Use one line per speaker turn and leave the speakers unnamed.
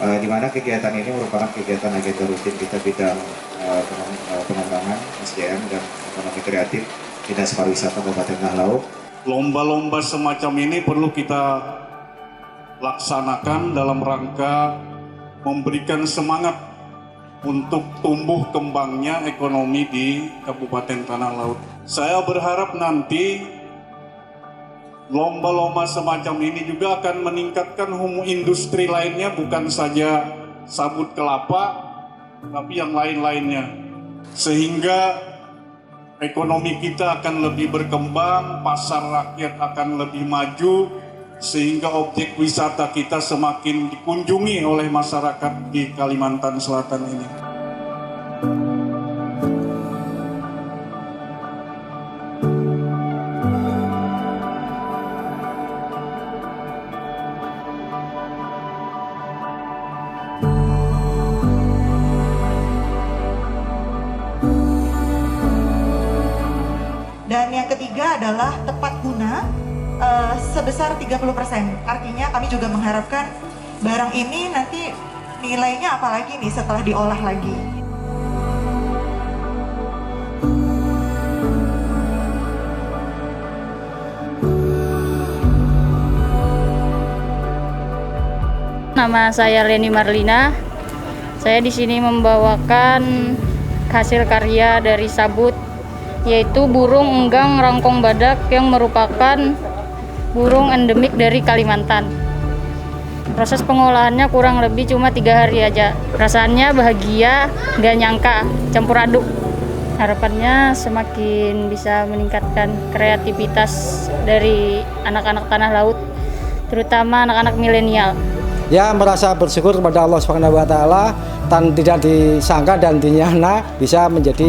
di mana kegiatan ini merupakan kegiatan agenda rutin kita bidang pengembangan SDM dan ekonomi kreatif Dinas Pariwisata Kabupaten Tengah Laut.
Lomba-lomba semacam ini perlu kita laksanakan dalam rangka memberikan semangat untuk tumbuh kembangnya ekonomi di Kabupaten Tanah Laut. Saya berharap nanti lomba-lomba semacam ini juga akan meningkatkan industri lainnya, bukan saja sabut kelapa, tapi yang lain-lainnya. Sehingga ekonomi kita akan lebih berkembang, pasar rakyat akan lebih maju, sehingga objek wisata kita semakin dikunjungi oleh masyarakat di Kalimantan Selatan ini.
Dan yang ketiga adalah tepat guna sebesar 30%. Artinya kami juga mengharapkan barang ini nanti nilainya apalagi nih setelah diolah lagi.
Nama saya Leni Marlina. Saya di sini membawakan hasil karya dari sabut, yaitu burung enggang rangkong badak yang merupakan burung endemik dari Kalimantan. Proses pengolahannya kurang lebih cuma 3 hari aja. Rasanya bahagia, nggak nyangka, campur aduk. Harapannya semakin bisa meningkatkan kreativitas dari anak-anak tanah laut, terutama anak-anak milenial.
Ya, merasa bersyukur kepada Allah Subhanahu wa taala, tidak disangka dan dinyana bisa menjadi